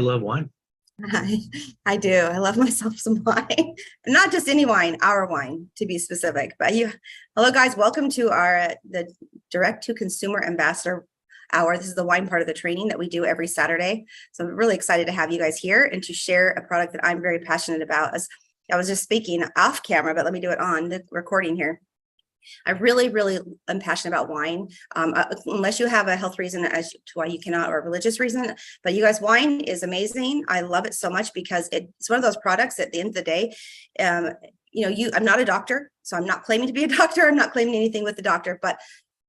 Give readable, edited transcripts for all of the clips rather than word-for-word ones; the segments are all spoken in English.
you love wine. I do. I love myself some wine, not just any wine, our wine to be specific. But hello guys, welcome to the direct to consumer ambassador hour. This is the wine part of the training that we do every Saturday. So I'm really excited to have you guys here and to share a product that I'm very passionate about. As I was just speaking off camera, but let me do it on the recording here. I really, really am passionate about wine, unless you have a health reason as to why you cannot, or a religious reason. But you guys, wine is amazing. I love it so much because it's one of those products that at the end of the day, I'm not a doctor, so I'm not claiming to be a doctor. I'm not claiming anything with the doctor, but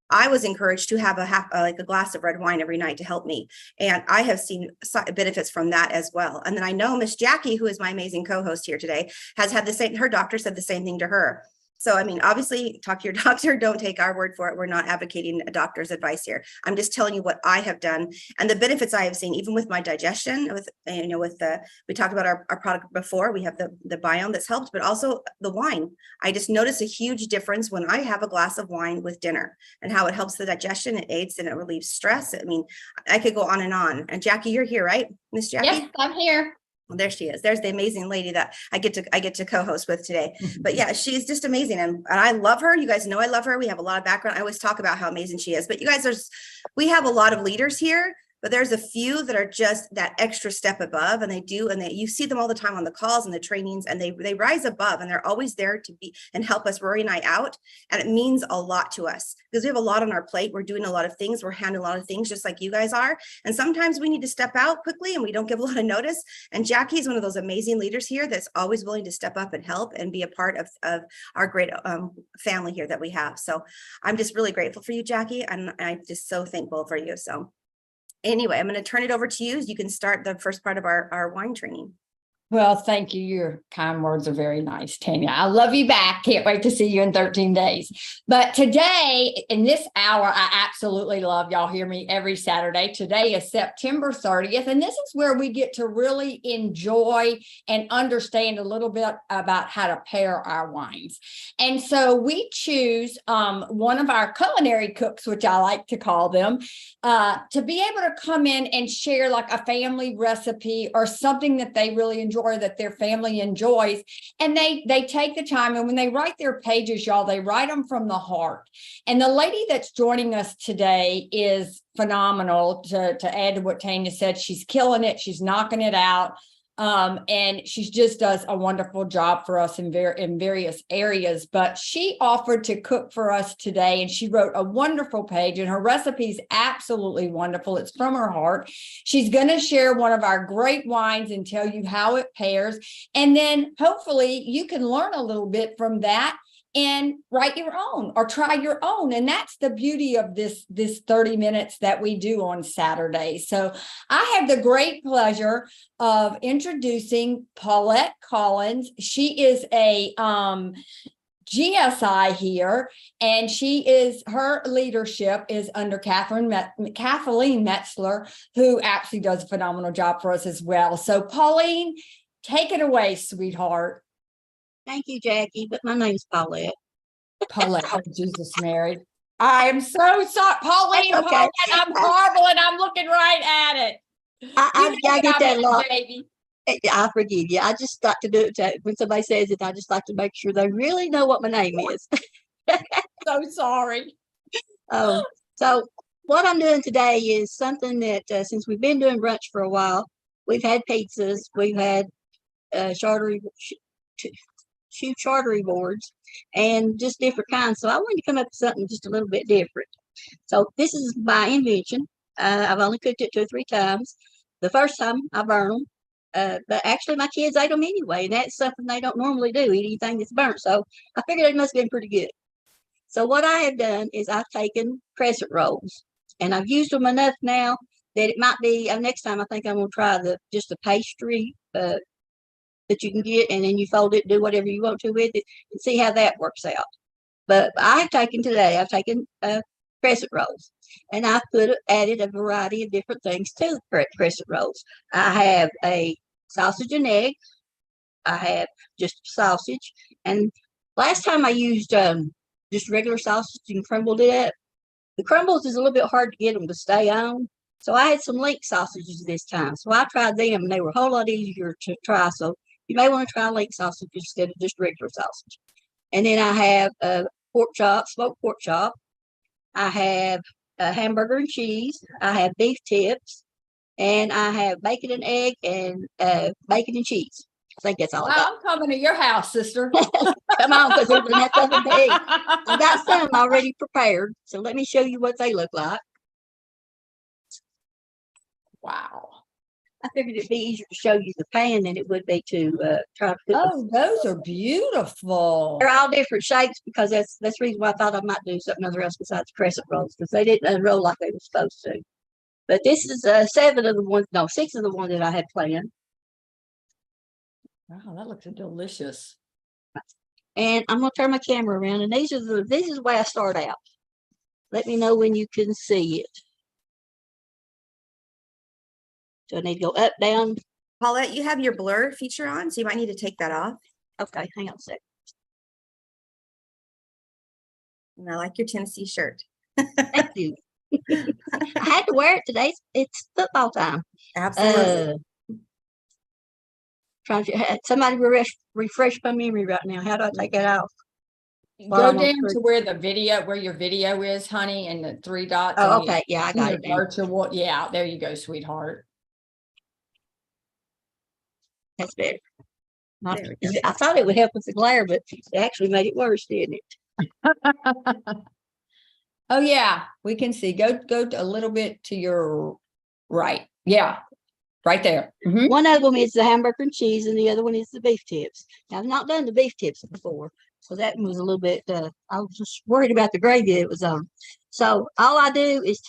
I was encouraged to have a glass of red wine every night to help me. And I have seen benefits from that as well. And then I know Miss Jackie, who is my amazing co-host here today, has had her doctor said the same thing to her. So, I mean, obviously talk to your doctor, don't take our word for it. We're not advocating a doctor's advice here. I'm just telling you what I have done and the benefits I have seen, even with my digestion, we talked about our product before, we have the biome that's helped, but also the wine. I just noticed a huge difference when I have a glass of wine with dinner and how it helps the digestion, it aids and it relieves stress. I mean, I could go on. And Jackie, you're here, right? Miss Jackie? Yes, I'm here. Well, there she is. There's the amazing lady that I get to co-host with today. But yeah, she's just amazing. And I love her. You guys know I love her. We have a lot of background. I always talk about how amazing she is. But you guys, we have a lot of leaders here, but there's a few that are just that extra step above, and you see them all the time on the calls and the trainings, and they rise above, and they're always there to be and help us, Rory and I, out. And it means a lot to us because we have a lot on our plate. We're doing a lot of things. We're handling a lot of things just like you guys are. And sometimes we need to step out quickly and we don't give a lot of notice. And Jackie is one of those amazing leaders here that's always willing to step up and help and be a part of our great family here that we have. So I'm just really grateful for you, Jackie. And I'm just so thankful for you. So anyway, I'm going to turn it over to you. You can start the first part of our wine training. Well, thank you. Your kind words are very nice, Tanya. I love you back. Can't wait to see you in 13 days. But today, in this hour, I absolutely love, y'all hear me every Saturday. Today is September 30th, and this is where we get to really enjoy and understand a little bit about how to pair our wines. And so we choose one of our culinary cooks, which I like to call them, to be able to come in and share like a family recipe or something that they really enjoy, that their family enjoys, and they take the time, and when they write their pages, y'all, they write them from the heart. And the lady that's joining us today is phenomenal. To add to what Tanya said, she's killing it, she's knocking it out. And she just does a wonderful job for us in various areas. But she offered to cook for us today, and she wrote a wonderful page, and her recipe is absolutely wonderful. It's from her heart. She's going to share one of our great wines and tell you how it pairs. And then hopefully you can learn a little bit from that and write your own or try your own. And that's the beauty of this 30 minutes that we do on Saturday. So I have the great pleasure of introducing Paulette Collins. She is a GSI here, and her leadership is under Kathleen Metzler, who actually does a phenomenal job for us as well. So Pauline, take it away, sweetheart. Thank you, Jackie, but my name's Paulette. Paulette, oh, Jesus, Mary. I am so sorry, Pauline. Okay. Paulette, I'm horrible, and I'm looking right at it. I get that a lot. Baby. I forgive you. I just like to do it when somebody says it. I just like to make sure they really know what my name is. So sorry. So what I'm doing today is something that since we've been doing brunch for a while, we've had pizzas, we've had charcuterie boards, and just different kinds. So I wanted to come up with something just a little bit different. So this is my invention. I've only cooked it 2 or 3 times. The first time I burned them, but actually my kids ate them anyway, and that's something they don't normally do, eat anything that's burnt. So I figured it must have been pretty good. So what I have done is I've taken crescent rolls, and I've used them enough now that it might be, next time I think I'm going to try just the pastry that you can get, and then you fold it, do whatever you want to with it, and see how that works out. But I've taken crescent rolls, and I've added a variety of different things to the crescent rolls. I have a sausage and egg. I have just sausage, and last time I used just regular sausage and crumbled it up. The crumbles is a little bit hard to get them to stay on, So I had some link sausages this time. So I tried them and they were a whole lot easier to try. So you may want to try link sausage instead of just regular sausage. And then I have pork chop, smoked pork chop. I have hamburger and cheese. I have beef tips. And I have bacon and egg and bacon and cheese. I think that's all I got. I'm coming to your house, sister. Come on, because there's enough of them to eat. I got some already prepared. So let me show you what they look like. Wow. I figured it'd be easier to show you the pan than it would be to try to put them. Oh, those are beautiful. They're all different shapes because that's the reason why I thought I might do something other else besides crescent rolls, because they didn't unroll like they were supposed to. But this is 6 of the ones that I had planned. Wow, that looks delicious. And I'm gonna turn my camera around, and this is the way I start out. Let me know when you can see it. So I need to go up, down. Paulette, you have your blur feature on, so you might need to take that off. Okay, hang on a sec. And I like your Tennessee shirt. Thank you. I had to wear it today. It's football time. Absolutely. Trying to somebody refresh my memory right now. How do I take that off? Go down to where your video is, honey, and the 3 dots. Oh, okay. Yeah, I got it. Virtual. Yeah, there you go, sweetheart. That's better. There we go. I thought it would help with the glare, but it actually made it worse, didn't it? Oh yeah, we can see. Go a little bit to your right. Yeah, right there. Mhm. One of them is the hamburger and cheese, and the other one is the beef tips. Now, I've not done the beef tips before, so that was a little bit. I was just worried about the gravy it was on. So all I do is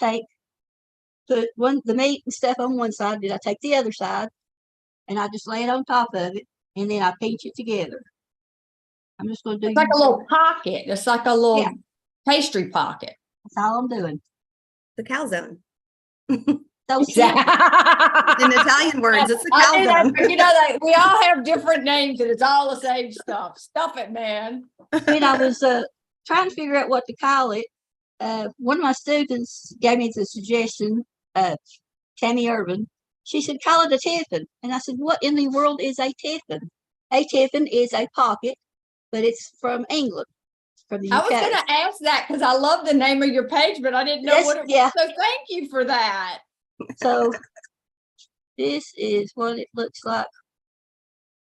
put the meat and stuff on one side. Then I take the other side, and I just lay it on top of it, and then I pinch it together. I'm just going to do. It's like a little pocket. It's like a little pastry pocket. That's all I'm doing. The calzone. So In Italian words, it's the calzone. You know, we all have different names, and it's all the same stuff. Stuff it, man. When I was trying to figure out what to call it, one of my students gave me the suggestion, Tammy Irvin. She said, call it a tiffin. And I said, what in the world is a tiffin? A tiffin is a pocket, but it's from England. From the UK. I was going to ask that because I love the name of your page, but I didn't know what it was. So thank you for that. So this is what it looks like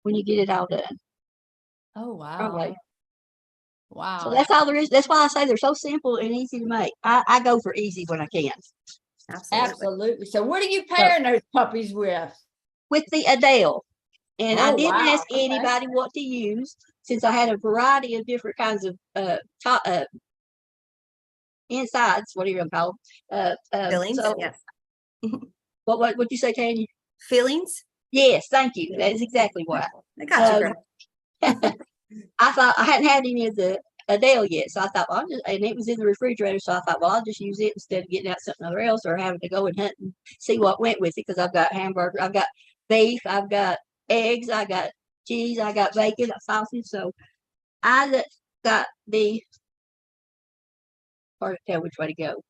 when you get it all done. Oh, wow. Wow. So that's all there is. That's why I say they're so simple and easy to make. I go for easy when I can. Absolutely. So what are you pairing those puppies with? With the Adele. And I didn't ask anybody what to use, since I had a variety of different kinds of insides. What are you gonna call them? Fillings. So, yes. What would you say, Tanya? Fillings. Yes, thank you. That is exactly what I got you. I thought I hadn't had any of the Adele yet, so I thought, well, and it was in the refrigerator, so I thought, well, I'll just use it instead of getting out something other else or having to go and hunt and see what went with it, because I've got hamburger, I've got beef, I've got eggs, I got cheese, I got bacon, sausage. So I got the hard to tell which way to go.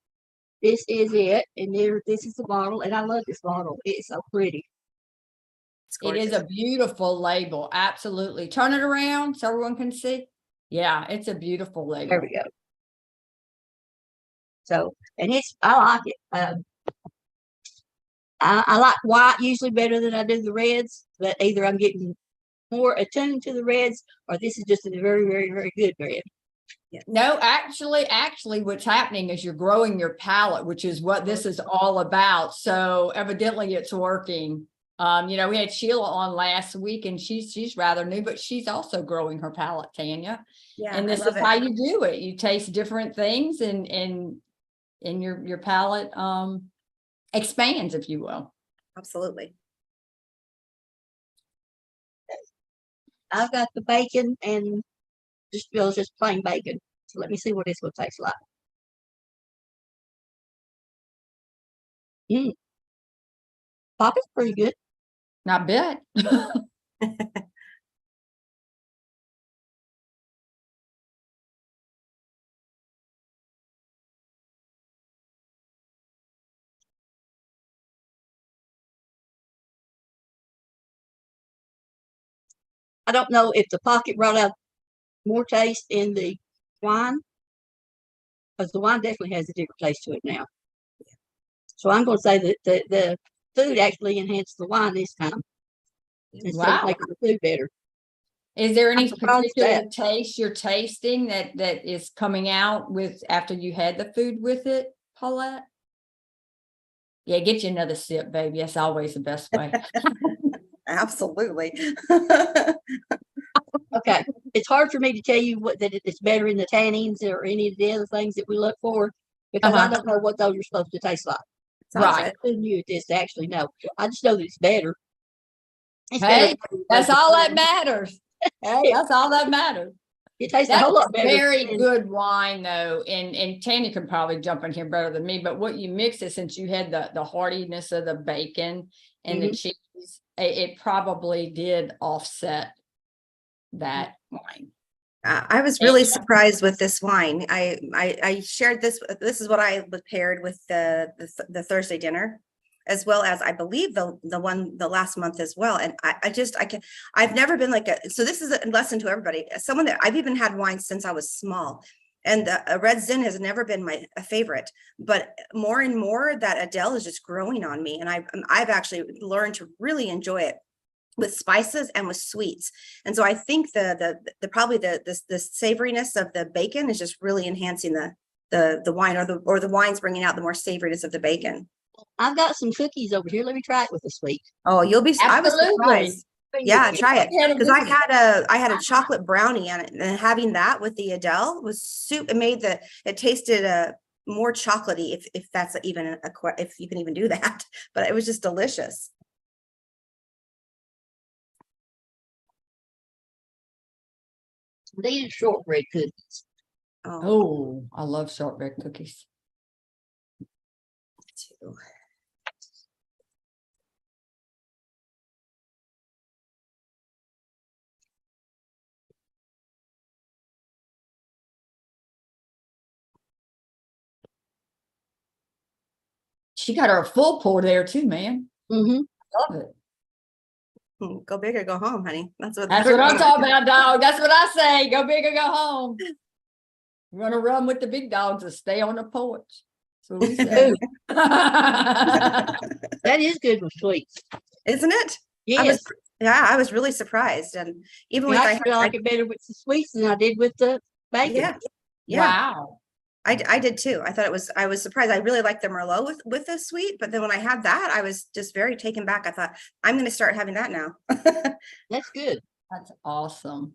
This is it, and this is the bottle, and I love this bottle. It's so pretty. It is a beautiful label. Absolutely. Turn it around so everyone can see. Yeah, it's a beautiful label. There we go. So, and I like it. I like white usually better than I do the reds, but either I'm getting more attuned to the reds, or this is just a very, very, very good red. Yeah. No, actually, what's happening is you're growing your palate, which is what this is all about. So evidently it's working. We had Sheila on last week, and she's rather new, but she's also growing her palate, Tanya. Yeah, and this is how you do it. You taste different things, and your palate expands, if you will. Absolutely. I've got the bacon and just plain bacon. So let me see what this will taste like. Pop is pretty good. Not bad. I don't know if the pocket brought out more taste in the wine, because the wine definitely has a different taste to it now. So I'm going to say that the food actually enhanced the wine this time instead of Wow. making the food better. Is there any surprised particular that- taste you're tasting that is coming out with after you had the food with it, Paulette? Yeah, get you another sip, baby. That's always the best way. Absolutely. Okay, it's hard for me to tell you that it's better in the tannins or any of the other things that we look for, because I don't know what those are supposed to taste like. Right. Who knew this to actually know? I just know that it's better. It's Hey, better. that's all that matters. Hey, that's all that matters. It tastes a That's whole lot a better. very than- good wine though, and Tanya can probably jump in here better than me, but what you mix it, since you had the heartiness of the bacon and the cheese, it probably did offset that wine. I was really surprised with this wine. I shared this. This is what I paired with the Thursday dinner, as well as I believe the last month as well. And I've never been like so this is a lesson to everybody. Someone that I've even had wine since I was small, and a red Zin has never been my favorite, but more and more that Adele is just growing on me, and I've actually learned to really enjoy it with spices and with sweets. And so I think the savoriness of the bacon is just really enhancing the wine, or the wine's bringing out the more savoriness of the bacon. I've got some cookies over here. Let me try it with the sweet. Oh, you'll be, I was Absolutely. surprised. Yeah, try it. Yeah, Because I had a chocolate brownie on it, and having that with the Adele was soup. It tasted more chocolatey, if that's even if you can even do that, but it was just delicious. These are shortbread cookies. Oh, I love shortbread cookies. Too. She got her full pour there too, man. Mm-hmm. Love it. Go big or go home, honey. That's what I'm talking about, dog. That's what I say. Go big or go home. We're gonna run with the big dogs and stay on the porch. That's what we say. That is good with sweets. Isn't it? Yes. I was really surprised. And even with I like it better with the sweets than I did with the bacon. Yeah. Wow. I did too. I was surprised. I really liked the Merlot with the sweet, but then when I had that, I was just very taken back. I thought, I'm going to start having that now. That's good. That's awesome.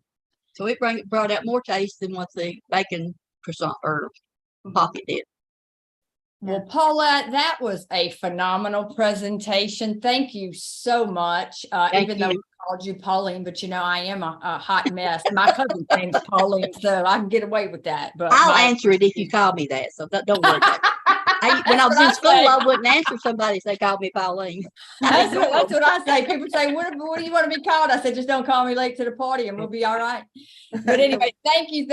So it brought out more taste than what the bacon croissant or pocket did. Well, Paulette, that was a phenomenal presentation. Thank you so much. Even though we called you Pauline, but I am a hot mess. My cousin's name's Pauline, so I can get away with that. But I'll answer it if you call me that. So don't worry about it. When I was in school, I wouldn't answer somebody if they called me Pauline. That's what I say. People say, what do you want to be called? I said, just don't call me late to the party and we'll be all right. But anyway, thank you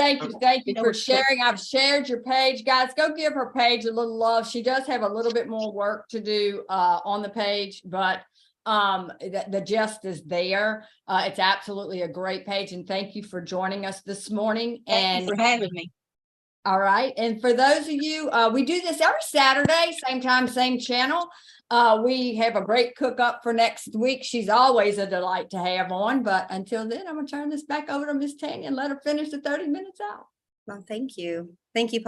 for sharing. I've shared your page. Guys, go give her page a little love. She does have a little bit more work to do on the page, but the gist is there. It's absolutely a great page. And thank you for joining us this morning. Thank you for having me. All right. And for those of you, we do this every Saturday, same time, same channel. We have a great cook up for next week. She's always a delight to have on. But until then, I'm going to turn this back over to Miss Tanya and let her finish the 30 minutes out. Well, thank you. Thank you,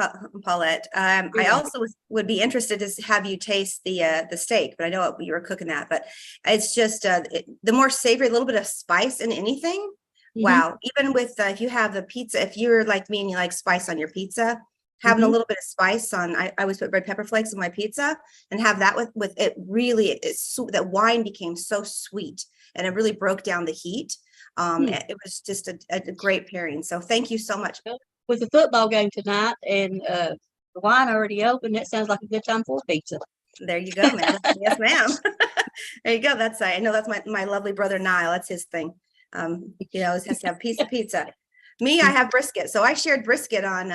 Paulette. I also would be interested to have you taste the steak, but I know you were cooking that. But it's just the more savory, a little bit of spice in anything. Wow. Even with, if you have the pizza, if you're like me and you like spice on your pizza, having a little bit of spice on, I always put red pepper flakes on my pizza and have that with it. Really, that wine became so sweet and it really broke down the heat. It was just a great pairing. So thank you so much. With the football game tonight and the wine already open, that sounds like a good time for pizza. There you go, ma'am. Yes, ma'am. There you go. I know that's my lovely brother Niall. That's his thing. He always has to have a piece of pizza. Me, I have brisket. So I shared brisket on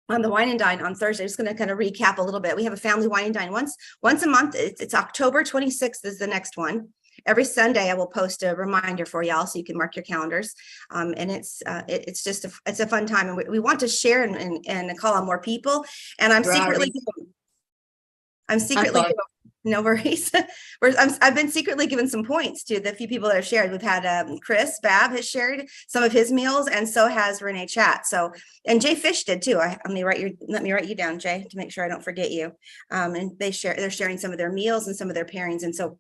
the Wine and Dine on Thursday. I'm just going to kind of recap a little bit. We have a family wine and dine once a month. It's October 26th is the next one. every Sunday I will post a reminder for y'all so you can mark your calendars. And it's a fun time, and we want to share and call on more people. And I'm Right. secretly sorry. no worries. I've been secretly given some points to the few people that have shared. We've had Chris Babb has shared some of his meals, and so has Renee Chat. So, and Jay Fish did too. Let me write you down, Jay, to make sure I don't forget you. And they're sharing some of their meals and some of their pairings, and so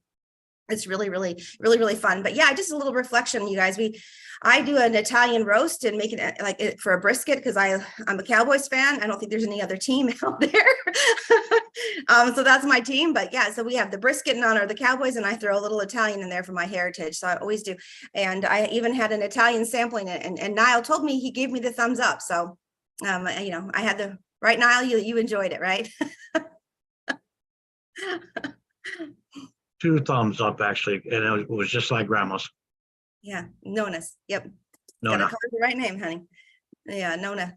it's really, really, really, really fun. But yeah, just a little reflection, you guys. I do an Italian roast and make it like it for a brisket because I'm a Cowboys fan. I don't think there's any other team out there. So that's my team. But yeah, so we have the brisket in honor of the Cowboys, and I throw a little Italian in there for my heritage. So I always do. And I even had an Italian sampling it, and Niall told me, he gave me the thumbs up. So I had the right, Niall, you enjoyed it, right? 2 thumbs up, actually, and it was just like grandma's. Yeah, Nona's. Yep. Nona. Gotta call her the right name, honey. Yeah, Nona.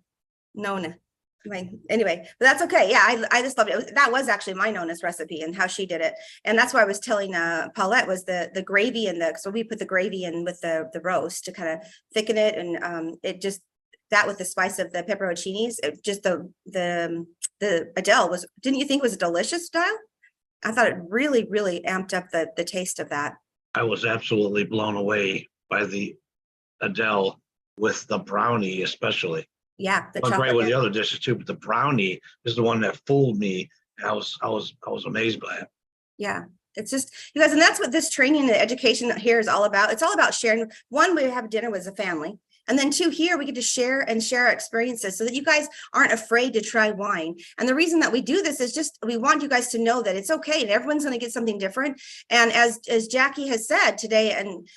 Anyway, but that's okay. Yeah, I just loved it. That was actually my Nona's recipe and how she did it. And that's why I was telling Paulette was the gravy so we put the gravy in with the roast to kind of thicken it, and it just, that with the spice of the pepperoncinis, it just the Adele was, didn't you think it was delicious, Dial? I thought it really, really amped up the taste of that. I was absolutely blown away by the Adele with the brownie, especially. Yeah, the Went chocolate. great with the other dishes too, but the brownie is the one that fooled me. I was amazed by it. Yeah, it's just, you guys, and that's what this training and education here is all about. It's all about sharing. One, we have dinner as a family. And then 2, here we get to share our experiences so that you guys aren't afraid to try wine. And the reason that we do this is just, we want you guys to know that it's okay and everyone's going to get something different. And as Jackie has said today, and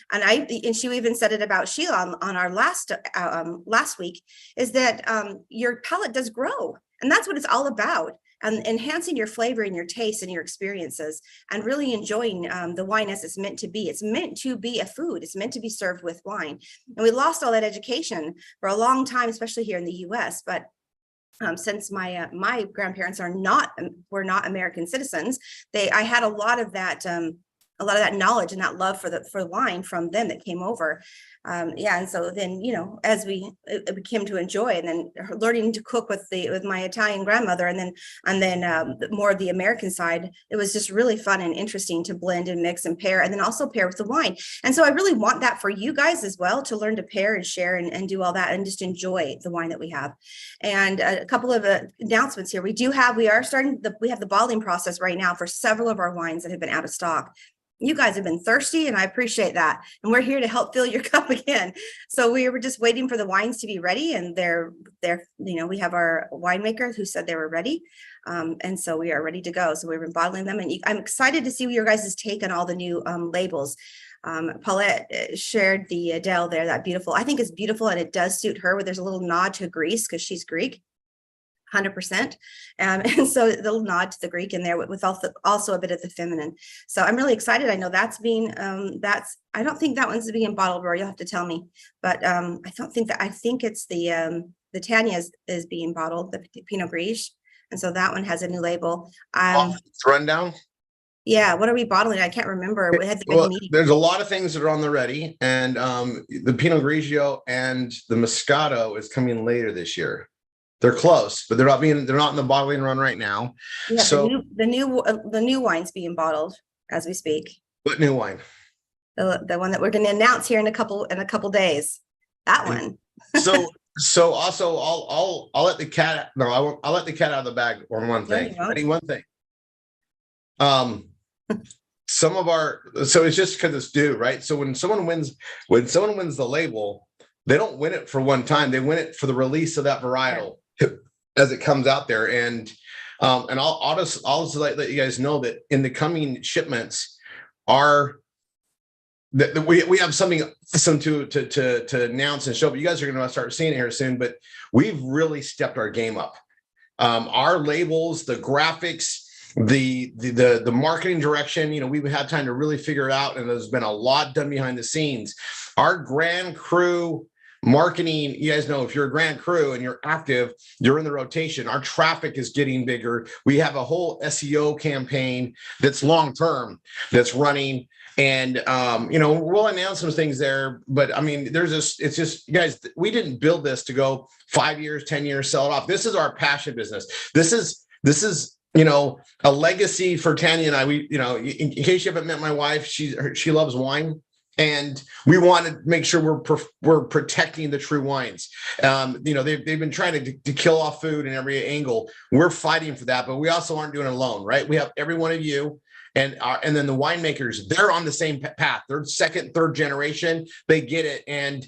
she even said it about Sheila on our last week, is that your palate does grow. And that's what it's all about. And enhancing your flavor and your taste and your experiences, and really enjoying the wine as it's meant to be. It's meant to be a food. It's meant to be served with wine. And we lost all that education for a long time, especially here in the U.S. But since my grandparents were not American citizens, I had a lot of that knowledge and that love for wine from them that came over. And so then, as we came to enjoy, and then learning to cook with my Italian grandmother, and then more of the American side, it was just really fun and interesting to blend and mix and pair, and then also pair with the wine. And so I really want that for you guys as well, to learn to pair and share and do all that and just enjoy the wine that we have. And a couple of announcements here. We have the bottling process right now for several of our wines that have been out of stock. You guys have been thirsty, and I appreciate that. And we're here to help fill your cup again. So we were just waiting for the wines to be ready, and we have our winemakers who said they were ready. And so we are ready to go. So we've been bottling them, and I'm excited to see your guys' take on all the new labels. Paulette shared the Adele there, that beautiful. I think it's beautiful, and it does suit her. There's a little nod to Greece because she's Greek. 100%. And so the little nod to the Greek in there with also a bit of the feminine. So I'm really excited. I know that's I don't think that one's being bottled, or you'll have to tell me, but I think it's the Tanya is being bottled, the Pinot Gris. And so that one has a new label. Rundown. Yeah. What are we bottling? I can't remember. We had the big meeting. There's a lot of things that are on the ready, and the Pinot Grigio and the Moscato is coming later this year. They're close, but they're not in the bottling run right now. Yeah, so the new wine's being bottled as we speak. What new wine? The one that we're going to announce here in a couple days. That one. So also I'll let the cat. No, I won't. I'll let the cat out of the bag on one thing. Ready? One thing. So it's just because it's due, right? So when someone wins the label, they don't win it for one time. They win it for the release of that varietal as it comes out there. And I'll just let you guys know that in the coming shipments we have something to announce and show, but you guys are going to start seeing it here soon. But we've really stepped our game up. Our labels, the graphics, the marketing direction, we've had time to really figure it out, and there's been a lot done behind the scenes. Our Grand Cru marketing, you guys know, if you're a Grand Cru and you're active, you're in the rotation. Our traffic is getting bigger. We have a whole SEO campaign that's long-term, that's running. And we'll announce some things there, but I mean, it's just, you guys, we didn't build this to go 5 years, 10 years, sell it off. This is our passion business. This is a legacy for Tanya and I. We, in case you haven't met my wife, she loves wine. And we want to make sure we're protecting the true wines. They've been trying to kill off food in every angle. We're fighting for that, but we also aren't doing it alone, right? We have every one of you, and then the winemakers. They're on the same path. They're second, third generation. They get it, and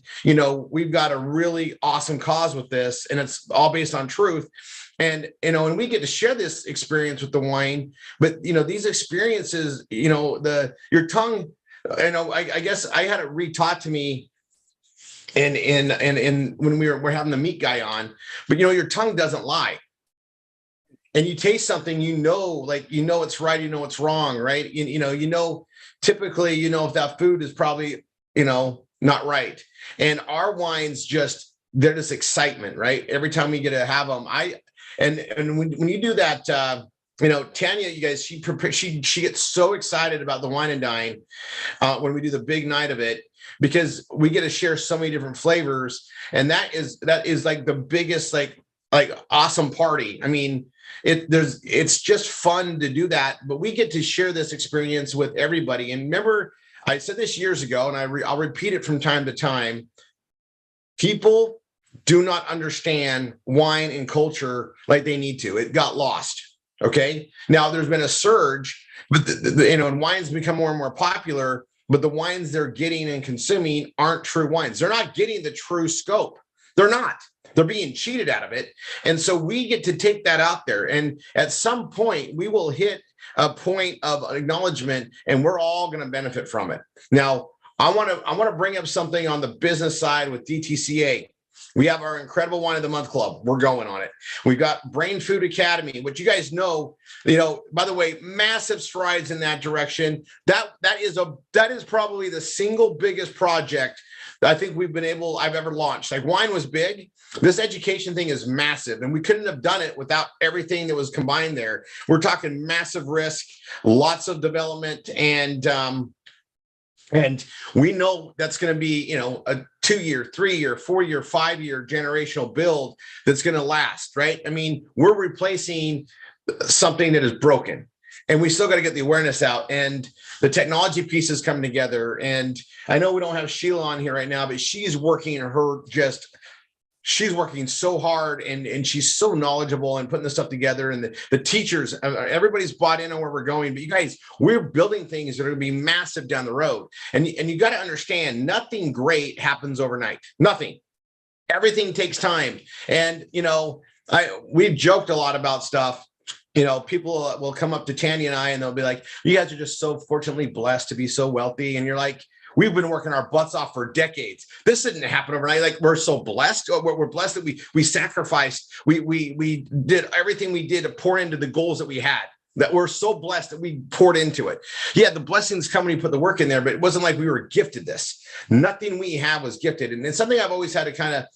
we've got a really awesome cause with this, and it's all based on truth. And and we get to share this experience with the wine. But these experiences, your tongue. I guess I had it retaught to me in when we're having the meat guy on, but your tongue doesn't lie. And you taste something, it's right, it's wrong, right? Typically, if that food is probably, not right. And our wines they're just excitement, right? Every time we get to have them, and when you do that, Tanya, you guys, she gets so excited about the wine and dine when we do the big night of it, because we get to share so many different flavors, and that is like the biggest like awesome party. I mean, it's just fun to do that, but we get to share this experience with everybody. And remember, I said this years ago, and I'll repeat it from time to time. People do not understand wine and culture like they need to. It got lost. Okay. Now there's been a surge, but and wines become more and more popular, but the wines they're getting and consuming aren't true wines. They're not getting the true scope. They're not. They're being cheated out of it. And so we get to take that out there. And at some point we will hit a point of acknowledgement, and we're all going to benefit from it. Now, I want to bring up something on the business side with DTCA. We have our Incredible Wine of the Month Club. We're going on it. We've got Brain Food Academy, which you guys know, by the way, massive strides in that direction. That is probably the single biggest project that I think I've ever launched. Like, wine was big. This education thing is massive, and we couldn't have done it without everything that was combined there. We're talking massive risk, lots of development, and we know that's going to be, a 2-year, 3-year, 4-year, 5-year generational build that's going to last, right? I mean, we're replacing something that is broken, and we still got to get the awareness out, and the technology pieces come together. And I know we don't have Sheila on here right now, but she's working she's working so hard, and she's so knowledgeable and putting this stuff together. And the teachers, everybody's bought in on where we're going. But you guys, we're building things that are going to be massive down the road. And you got to understand, nothing great happens overnight. Nothing. Everything takes time. And, we've joked a lot about stuff. People will come up to Tanya and I, and they'll be like, you guys are just so fortunately blessed to be so wealthy. And you're like, we've been working our butts off for decades. This didn't happen overnight. Like, we're so blessed. We're blessed that we sacrificed. We did everything we did to pour into the goals that we had. That we're so blessed that we poured into it. Yeah, the blessings come when you put the work in there, but it wasn't like we were gifted this. Nothing we have was gifted. And it's something I've always had to kind of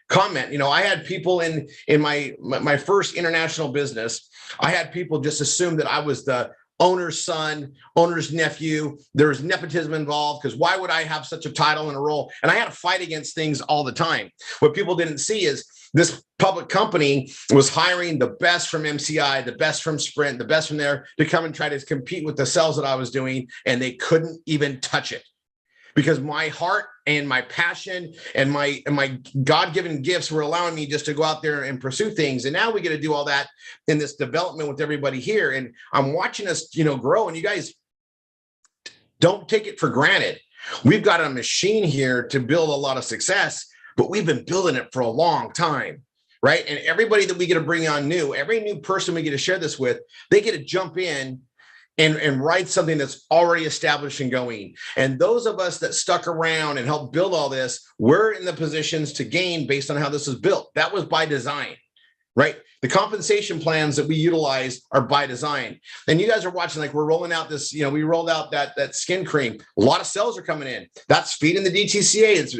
comment. I had people in my first international business. I had people just assume that I was the owner's son, owner's nephew. There was nepotism involved, because why would I have such a title and a role? And I had to fight against things all the time. What people didn't see is this public company was hiring the best from MCI, the best from Sprint, the best from there to come and try to compete with the sales that I was doing. And they couldn't even touch it, because my heart and my passion and my God-given gifts were allowing me just to go out there and pursue things. And now we get to do all that in this development with everybody here. And I'm watching us, grow. And you guys, don't take it for granted. We've got a machine here to build a lot of success, but we've been building it for a long time, right? And everybody that we get to bring on every new person we get to share this with, they get to jump in and write something that's already established and going. And those of us that stuck around and helped build all this, we're in the positions to gain based on how this is built. That was by design, right? The compensation plans that we utilize are by design. And you guys are watching, like, we're rolling out this, we rolled out that skin cream. A lot of sales are coming in. That's feeding the DTCA.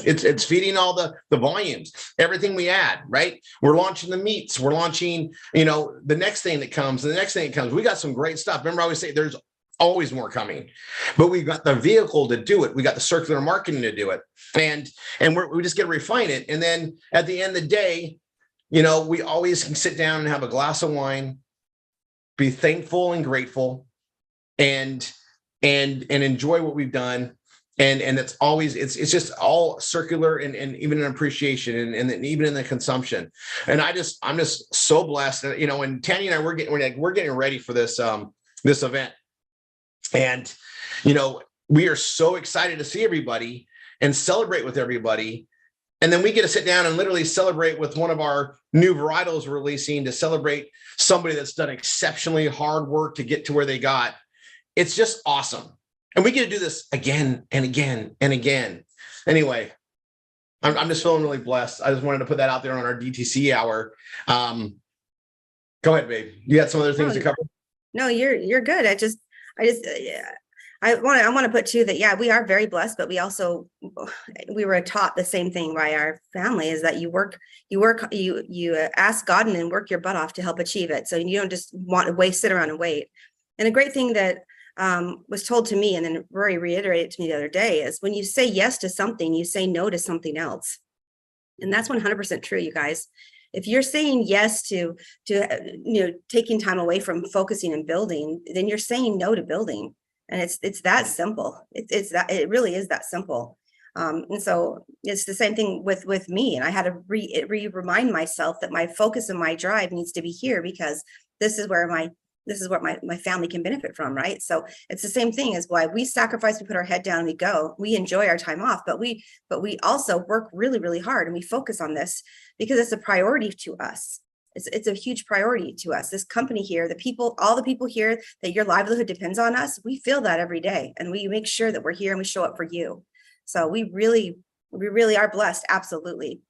It's feeding all the volumes, everything we add, right? We're launching the meats. We're launching, the next thing that comes, We got some great stuff. Remember, I always say there's always more coming, but we've got the vehicle to do it. We got the circular marketing to do it. And we just get to refine it. And then at the end of the day, you know, we always can sit down and have a glass of wine, be thankful and grateful, and enjoy what we've done. And it's always, it's just all circular and even an appreciation and even in the consumption. And I'm just so blessed that, you know, and Tanya and I, we're getting ready for this event. And, you know, we are so excited to see everybody and celebrate with everybody. And then we get to sit down and literally celebrate with one of our new varietals we're releasing, to celebrate somebody that's done exceptionally hard work to get to where they got. It's just awesome. And we get to do this again and again and again. Anyway, I'm just feeling really blessed. I just wanted to put that out there on our DTC hour. Go ahead, babe. You got some other things to cover? No, you're good. I want to put too that, yeah, we are very blessed, but we were taught the same thing by our family, is that you ask God and then work your butt off to help achieve it. So you don't just want to sit around and wait. And a great thing that was told to me, and then Rory reiterated to me the other day, is when you say yes to something, you say no to something else. And that's 100% true, you guys. If you're saying yes to taking time away from focusing and building, then you're saying no to building. And it's that simple. It really is that simple. And so it's the same thing with me. And I had to remind myself that my focus and my drive needs to be here, because this is what my family can benefit from, right? So it's the same thing as why we sacrifice, we put our head down and we go, we enjoy our time off, but we also work really, really hard, and we focus on this because it's a priority to us. It's a huge priority to us. This company here, all the people here that your livelihood depends on us, we feel that every day, and we make sure that we're here and we show up for you. So we really are blessed. Absolutely.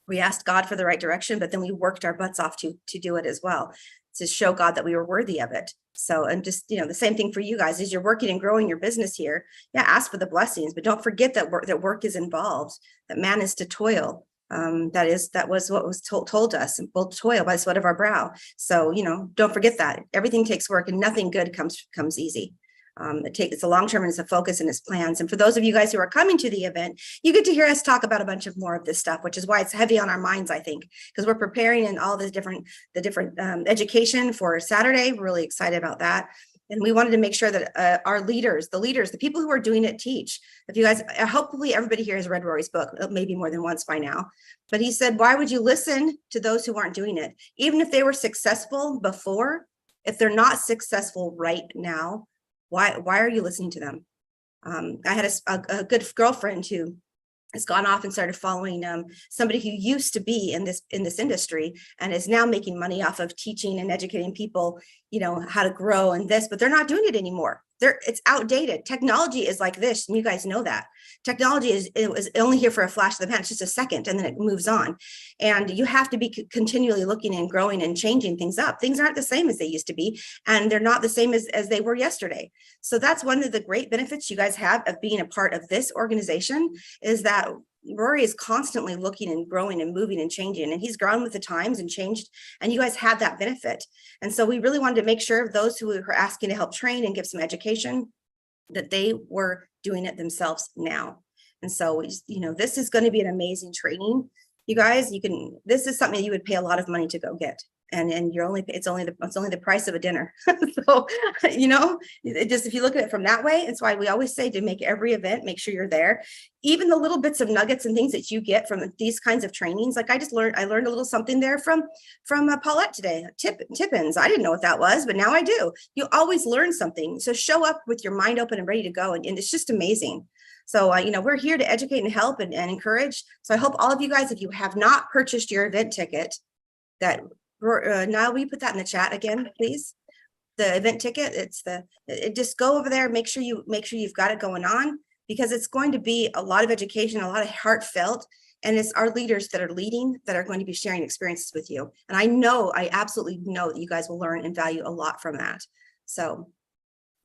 We asked God for the right direction, but then we worked our butts off to do it as well, to show God that we were worthy of it. So, and just, the same thing for you guys as you're working and growing your business here. Yeah, ask for the blessings, but don't forget that work is involved, that man is to toil. That was what was told to us, and we'll toil by the sweat of our brow. So, don't forget that everything takes work and nothing good comes easy. It's a long term, and it's a focus and it's plans. And for those of you guys who are coming to the event, you get to hear us talk about a bunch of more of this stuff, which is why it's heavy on our minds, I think, because we're preparing in all the different education for Saturday. We're really excited about that. And we wanted to make sure that our leaders, the people who are doing it, teach. If you guys, hopefully everybody here has read Rory's book, maybe more than once by now, but he said, why would you listen to those who aren't doing it? Even if they were successful before, if they're not successful right now, why are you listening to them? I had a good girlfriend who has gone off and started following somebody who used to be in this industry and is now making money off of teaching and educating people, how to grow and this, but they're not doing it anymore. It's outdated. Technology is like this, and you guys know that. Technology is only here for a flash of the pan. It's just a second, and then it moves on. And you have to be continually looking and growing and changing things up. Things aren't the same as they used to be, and they're not the same as they were yesterday. So that's one of the great benefits you guys have of being a part of this organization, is that Rory is constantly looking and growing and moving and changing, and he's grown with the times and changed, and you guys have that benefit. And so we really wanted to make sure those who are asking to help train and give some education, that they were doing it themselves now. And so this is going to be an amazing training. You guys, this is something you would pay a lot of money to go get. And it's only the price of a dinner. So, if you look at it from that way, it's why we always say to make every event, make sure you're there. Even the little bits of nuggets and things that you get from these kinds of trainings. Like I learned a little something there from Paulette today, Tippins. I didn't know what that was, but now I do. You always learn something. So show up with your mind open and ready to go. And it's just amazing. So, we're here to educate and help and encourage. So I hope all of you guys, if you have not purchased your event ticket, that now will you put that in the chat again, please? The event ticket, just go over there, make sure you've got it going on, because it's going to be a lot of education, a lot of heartfelt, and it's our leaders that are leading that are going to be sharing experiences with you. And I absolutely know that you guys will learn and value a lot from that. So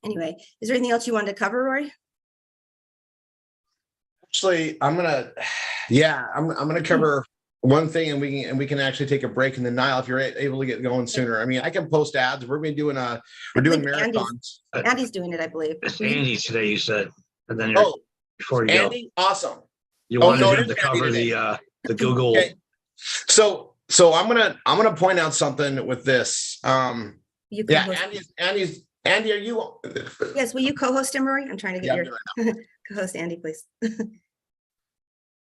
anyway, is there anything else you wanted to cover, Rory? Actually, I'm gonna cover one thing, and we can actually take a break in the Nile if you're able to get going sooner. I mean, I can post ads. We're doing marathons. Andy's doing it, I believe. It's Andy today, you said, and then you're, Oh, before you go, Andy, awesome. you Oh, wanted no, him it to is Andy cover today. the Google. Okay. So I'm gonna point out something with this. You Yeah, co-host. Andy, are you? Yes, will you co-host him, Rory? I'm trying to get Yeah, your co-host Andy, please.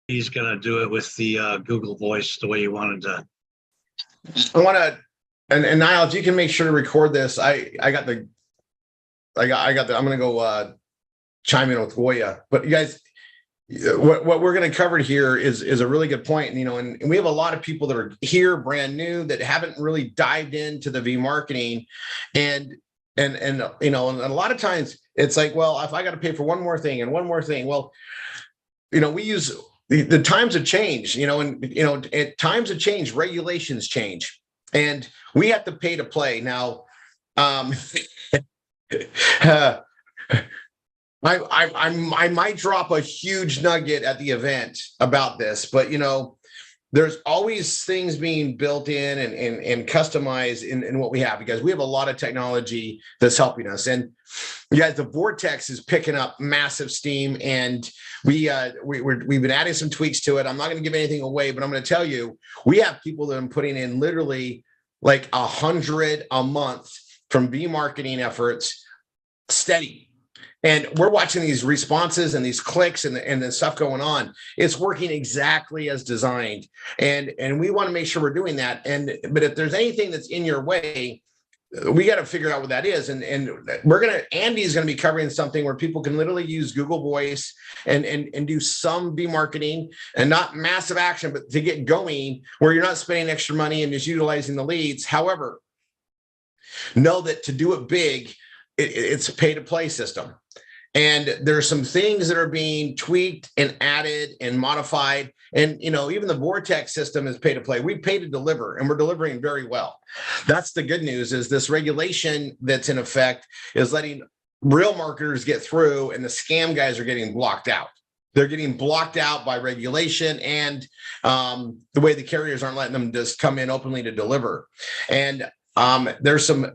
He's gonna do it with the Google Voice the way you wanted to. I want to, and Niall, if you can make sure to record this. I got the. I'm gonna go chime in with Goya, but you guys, what we're going to cover here is a really good point. And we have a lot of people that are here brand new that haven't really dived into the V marketing, and a lot of times it's like, well, if I got to pay for one more thing and one more thing, well, we use the times have changed, times have changed, regulations change, and we have to pay to play now. I might drop a huge nugget at the event about this, but there's always things being built in and customized in what we have, because we have a lot of technology that's helping us. And you guys, the Vortex is picking up massive steam, and we've been adding some tweaks to it. I'm not going to give anything away, but I'm going to tell you, we have people that are putting in literally like 100 a month from V marketing efforts, steady. And we're watching these responses and these clicks and the stuff going on. It's working exactly as designed. And we want to make sure we're doing that. But if there's anything that's in your way, we got to figure out what that is. And Andy's going to be covering something where people can literally use Google Voice and do some V marketing, and not massive action, but to get going where you're not spending extra money and just utilizing the leads. However, know that to do it big, it's a pay to play system. And there's some things that are being tweaked and added and modified. And, even the Vortex system is pay to play. We pay to deliver, and we're delivering very well. That's the good news, is this regulation that's in effect is letting real marketers get through, and the scam guys are getting blocked out. They're getting blocked out by regulation and the way the carriers aren't letting them just come in openly to deliver. And there's some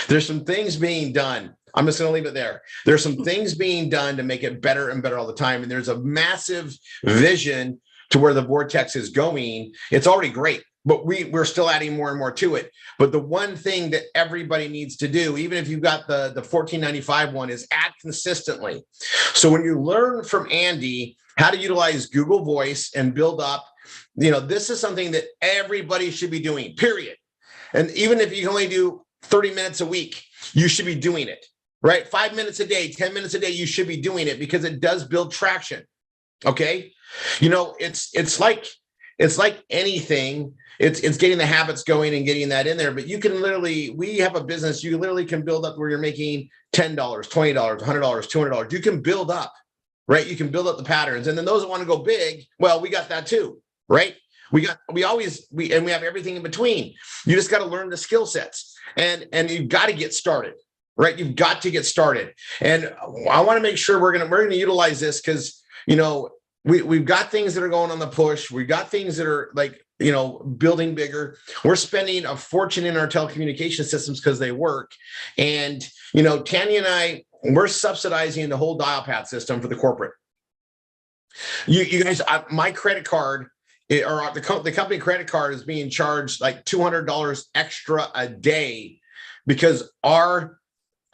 there's some things being done. I'm just going to leave it there. There's some things being done to make it better and better all the time. And there's a massive vision to where the Vortex is going. It's already great, but we're still adding more and more to it. But the one thing that everybody needs to do, even if you've got the $14.95 one, is add consistently. So when you learn from Andy how to utilize Google Voice and build up, this is something that everybody should be doing, period. And even if you can only do 30 minutes a week, you should be doing it. Right? 5 minutes a day, 10 minutes a day, you should be doing it, because it does build traction. Okay. It's like anything. It's getting the habits going and getting that in there. But you can we have a business, you literally can build up where you're making $10, $20, $100, $200. You can build up, right? You can build up the patterns. And then those that want to go big, well, we got that too, right? We have everything in between. You just got to learn the skill sets, and you've got to get started. Right. You've got to get started. And I want to make sure we're going to utilize this, because, we've got things that are going on the push. We've got things that are building bigger. We're spending a fortune in our telecommunication systems because they work. And, Tanya and I, we're subsidizing the whole dial pad system for the corporate. You guys, my credit card, or the company credit card, is being charged like $200 extra a day, because our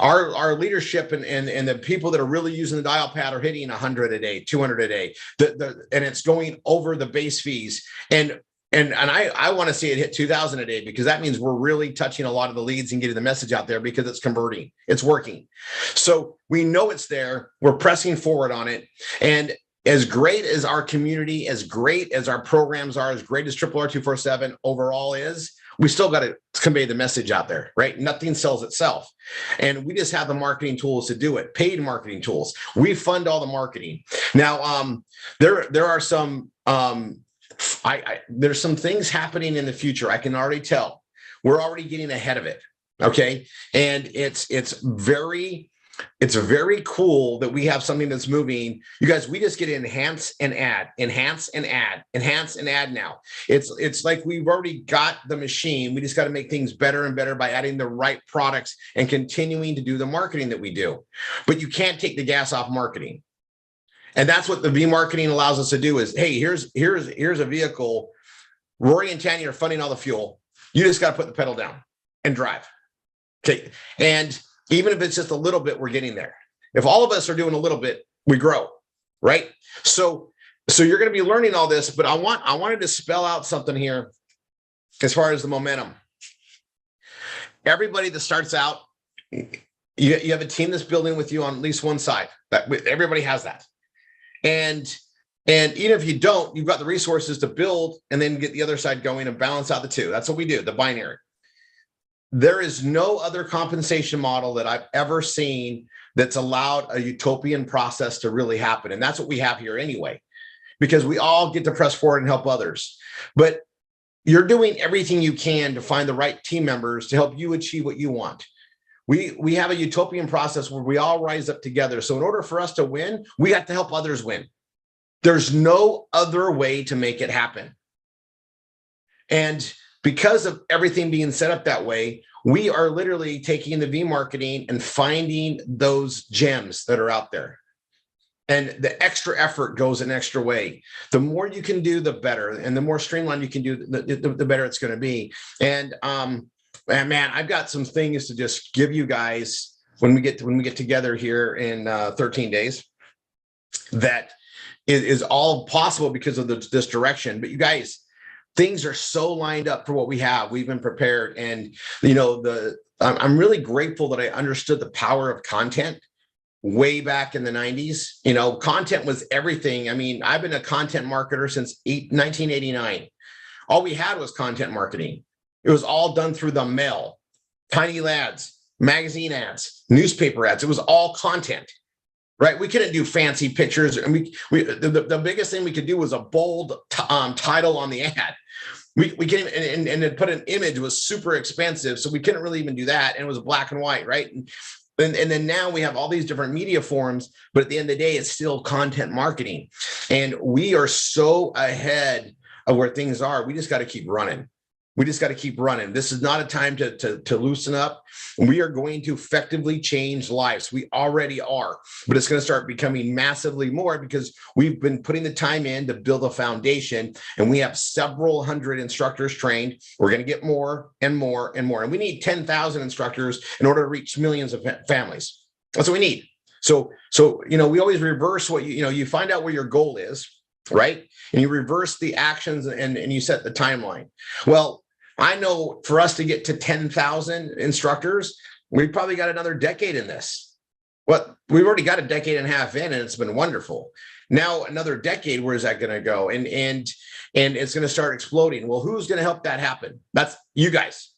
leadership and the people that are really using the dial pad are hitting 100 a day, 200 a day, and it's going over the base fees. And I want to see it hit 2,000 a day, because that means we're really touching a lot of the leads and getting the message out there, because it's converting, it's working. So we know it's there. We're pressing forward on it. And as great as our community, as great as our programs are, as great as Triple R 247 overall is, we still got to convey the message out there, right? Nothing sells itself. And we just have the marketing tools to do it, paid marketing tools. We fund all the marketing. Now, there are some, there's some things happening in the future. I can already tell. We're already getting ahead of it. Okay. And it's very It's very cool that we have something that's moving. You guys, we just get to enhance and add, enhance and add, enhance and add now. It's like we've already got the machine. We just got to make things better and better by adding the right products and continuing to do the marketing that we do. But you can't take the gas off marketing. And that's what the V marketing allows us to do is, hey, here's a vehicle. Rory and Tanya are funding all the fuel. You just got to put the pedal down and drive. Okay. And even if it's just a little bit, we're getting there. If all of us are doing a little bit, we grow, right? So you're going to be learning all this, but I wanted to spell out something here as far as the momentum. Everybody that starts out, you have a team that's building with you on at least one side. Everybody has that. And even if you don't, you've got the resources to build and then get the other side going and balance out the two. That's what we do, the binary. There is no other compensation model that I've ever seen that's allowed a utopian process to really happen. And that's what we have here anyway, because we all get to press forward and help others. But you're doing everything you can to find the right team members to help you achieve what you want. We have a utopian process where we all rise up together. So in order for us to win, we have to help others win. There's no other way to make it happen. And because of everything being set up that way, we are literally taking the V marketing and finding those gems that are out there. And the extra effort goes an extra way. The more you can do, the better. And the more streamlined you can do, the better it's going to be. And man, I've got some things to just give you guys when we get together here in 13 days. That is all possible because of this direction. But you guys, things are so lined up for what we have. We've been prepared. And, I'm really grateful that I understood the power of content way back in the 90s. Content was everything. I mean, I've been a content marketer since 1989. All we had was content marketing. It was all done through the mail, tiny ads, magazine ads, newspaper ads. It was all content. Right, we couldn't do fancy pictures, and the biggest thing we could do was a bold title on the ad. We can't even, and to put an image was super expensive, so we couldn't really even do that, and it was black and white, right? And then now we have all these different media forms, but at the end of the day, it's still content marketing, and we are so ahead of where things are. We just got to keep running. We just got to keep running. This is not a time to loosen up. We are going to effectively change lives. We already are, but it's going to start becoming massively more because we've been putting the time in to build a foundation, and we have several hundred instructors trained. We're going to get more and more and more. And we need 10,000 instructors in order to reach millions of families. That's what we need. So we always reverse what you find out where your goal is, right? And you reverse the actions and you set the timeline. Well, I know for us to get to 10,000 instructors, we've probably got another decade in this. Well, we've already got a decade and a half in, and it's been wonderful. Now another decade, where is that going to go? And it's going to start exploding. Well, who's going to help that happen? That's you guys,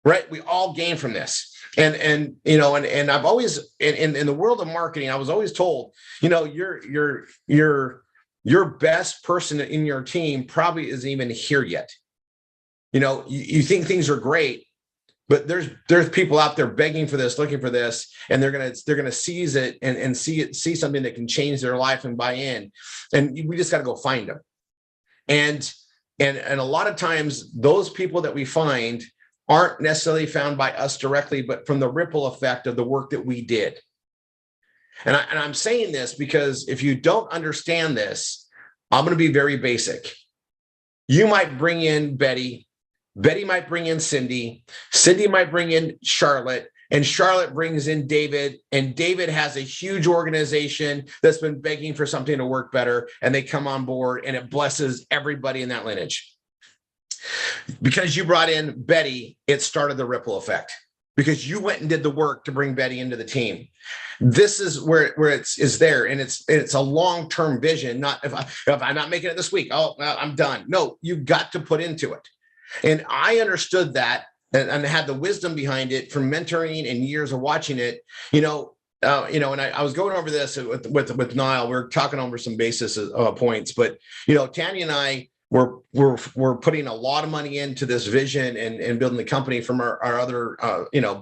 right? We all gain from this. And I've always in the world of marketing, I was always told, your best person in your team probably isn't even here yet. You think things are great, but there's people out there begging for this, looking for this, and they're gonna seize it and see something that can change their life and buy in. And we just got to go find them. And a lot of times those people that we find aren't necessarily found by us directly, but from the ripple effect of the work that we did. And I'm saying this because if you don't understand this, I'm going to be very basic. You might bring in Betty might bring in Cindy might bring in Charlotte, and Charlotte brings in David, and David has a huge organization that's been begging for something to work better, and they come on board, and it blesses everybody in that lineage. Because you brought in Betty, it started the ripple effect, because you went and did the work to bring Betty into the team. This is where it's there, and it's a long-term vision. Not if I'm not making it this week, oh, well, I'm done. No, you've got to put into it. And I understood that and had the wisdom behind it from mentoring and years of watching it, and I was going over this with Niall. We're talking over some basis points, but, Tanya and I, we're putting a lot of money into this vision and building the company from our other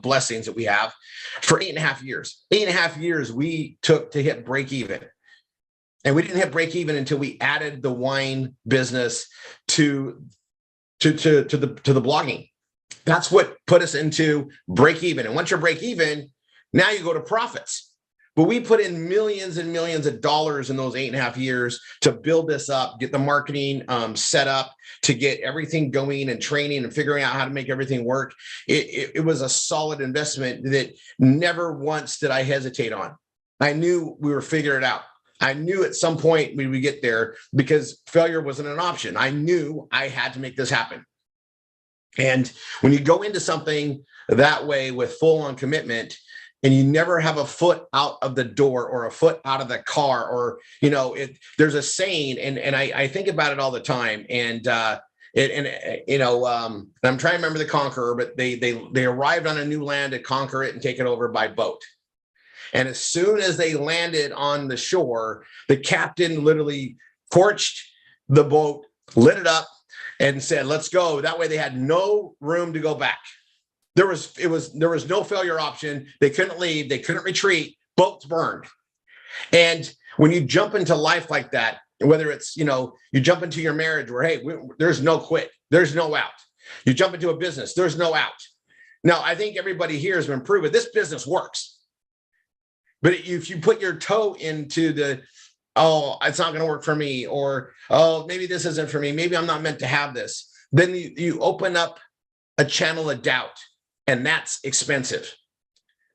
blessings that we have for 8.5 years. 8.5 years we took to hit break even. And we didn't hit break even until we added the wine business to the blogging. That's what put us into break even. And once you're break even, now you go to profits. But we put in millions and millions of dollars in those 8.5 years to build this up, get the marketing set up, to get everything going and training and figuring out how to make everything work. It was a solid investment that never once did I hesitate on. I knew we were figuring it out. I knew at some point we would get there because failure wasn't an option. I knew I had to make this happen. And when you go into something that way with full on commitment, and you never have a foot out of the door or a foot out of the car, or, there's a saying, and I think about it all the time. And I'm trying to remember the conqueror, but they arrived on a new land to conquer it and take it over by boat. And as soon as they landed on the shore, the captain literally torched the boat, lit it up, and said, "Let's go." That way they had no room to go back. There was no failure option. They couldn't leave. They couldn't retreat. Boats burned. And when you jump into life like that, whether it's, you jump into your marriage where, hey, there's no quit. There's no out. You jump into a business. There's no out. Now, I think everybody here has been proven this business works. But if you put your toe into it's not going to work for me, or, maybe this isn't for me, maybe I'm not meant to have this, then you open up a channel of doubt, and that's expensive.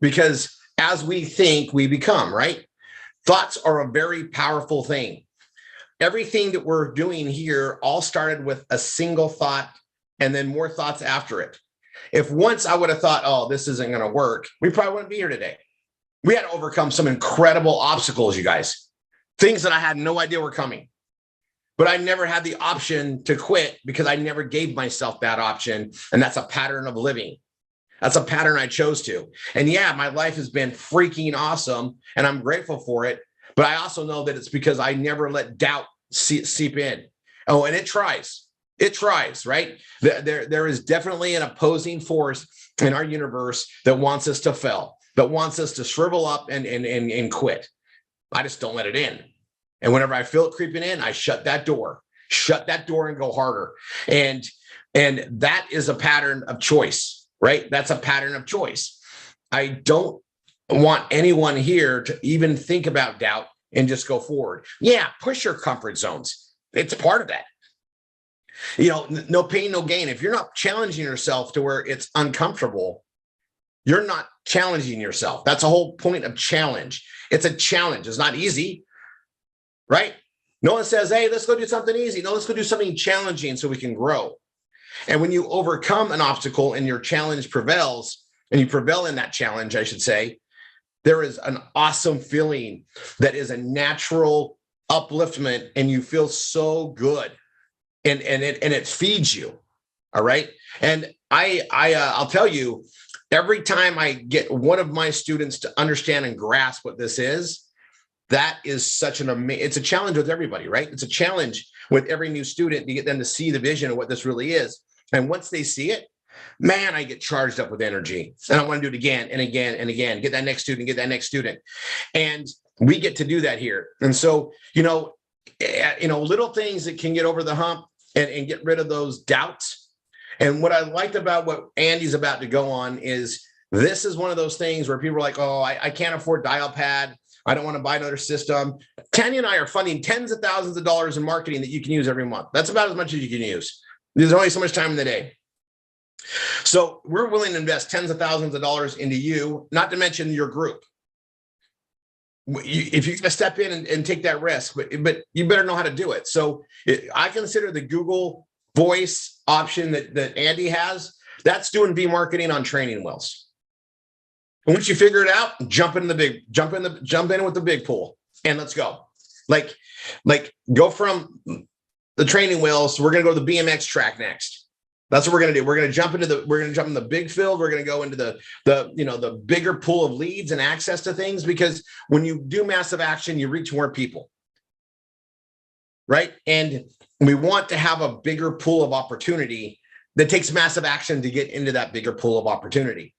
Because as we think, we become, right? Thoughts are a very powerful thing. Everything that we're doing here all started with a single thought and then more thoughts after it. If once I would have thought, this isn't going to work, we probably wouldn't be here today. We had to overcome some incredible obstacles, you guys, things that I had no idea were coming. But I never had the option to quit because I never gave myself that option. And that's a pattern of living. That's a pattern I chose to. And yeah, my life has been freaking awesome and I'm grateful for it. But I also know that it's because I never let doubt seep in. Oh, and it tries. It tries, right? There is definitely an opposing force in our universe that wants us to fail, that wants us to shrivel up and quit. I just don't let it in. And whenever I feel it creeping in, I shut that door and go harder. And that is a pattern of choice, right? That's a pattern of choice. I don't want anyone here to even think about doubt and just go forward. Yeah, push your comfort zones. It's part of that. No pain, no gain. If you're not challenging yourself to where it's uncomfortable, you're not challenging yourself. That's the whole point of challenge. It's a challenge. It's not easy, right? No one says, hey, let's go do something easy. No, let's go do something challenging so we can grow. And when you overcome an obstacle and your challenge prevails, and you prevail in that challenge, I should say, there is an awesome feeling that is a natural upliftment, and you feel so good, and it feeds you. All right. And I'll tell you, every time I get one of my students to understand and grasp what this is, that is such it's a challenge with everybody, right? It's a challenge with every new student to get them to see the vision of what this really is. And once they see it, man, I get charged up with energy, and I want to do it again and again and again. Get that next student. And we get to do that here. And so, little things that can get over the hump and get rid of those doubts. And what I liked about what Andy's about to go on is this is one of those things where people are like, I can't afford dial pad. I don't want to buy another system. Tanya and I are funding tens of thousands of dollars in marketing that you can use every month. That's about as much as you can use. There's only so much time in the day. So we're willing to invest tens of thousands of dollars into you, not to mention your group. If you're going to step in and take that risk, but you better know how to do it. So I consider the Google Voice option that Andy has, that's doing V marketing on training wheels. And once you figure it out, jump in with the big pool and let's go. Like go from the training wheels. We're going to go to the BMX track next. That's what we're going to do. We're going to jump in the big field. We're going to go into the bigger pool of leads and access to things, because when you do massive action, you reach more people. right? And we want to have a bigger pool of opportunity that takes massive action to get into that bigger pool of opportunity.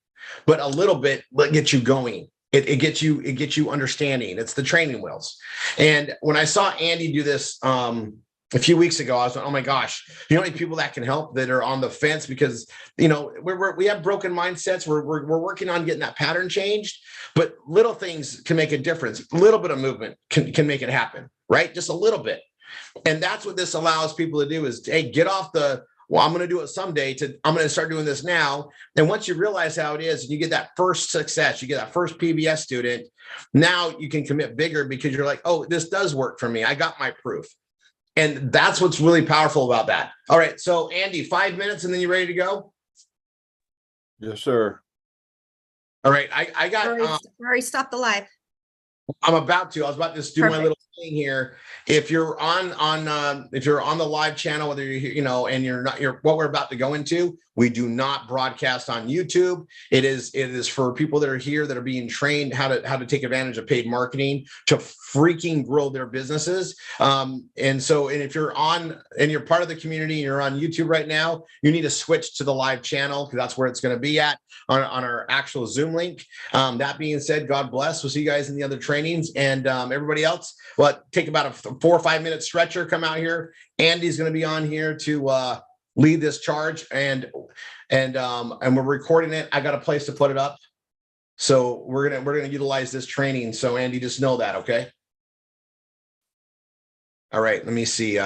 But a little bit will get you going. It gets you understanding. It's the training wheels. And when I saw Andy do this a few weeks ago, I was like, oh my gosh, you know how many people that can help that are on the fence because, you know, we have broken mindsets. We're working on getting that pattern changed, but little things can make a difference. A little bit of movement can make it happen, right? Just a little bit. And that's what this allows people to do is, hey, get off the, well, I'm going to do it someday to, I'm going to start doing this now. And once you realize how it is, and you get that first success, you get that first PBS student, now you can commit bigger because you're like, oh, this does work for me. I got my proof. And that's what's really powerful about that. All right. So Andy, 5 minutes and then you ready to go? Yes, sir. All right. I got, Rory, stop the live. I'm about to, I was about to just do my Perfect. little thing here. If you're on the live channel, whether you're here, you know, and you're what we're about to go into, we do not broadcast on YouTube. It is for people that are here that are being trained how to take advantage of paid marketing to freaking grow their businesses. And if you're on and you're part of the community and you're on YouTube right now, you need to switch to the live channel because that's where it's going to be at on our actual Zoom link. That being said, God bless. We'll see you guys in the other trainings and everybody else. Well, take about a 4 or 5 minute stretcher. Come out here. Andy's going to be on here to lead this charge, and we're recording it. I got a place to put it up, so we're gonna utilize this training. So Andy, just know that, okay? All right. Let me see.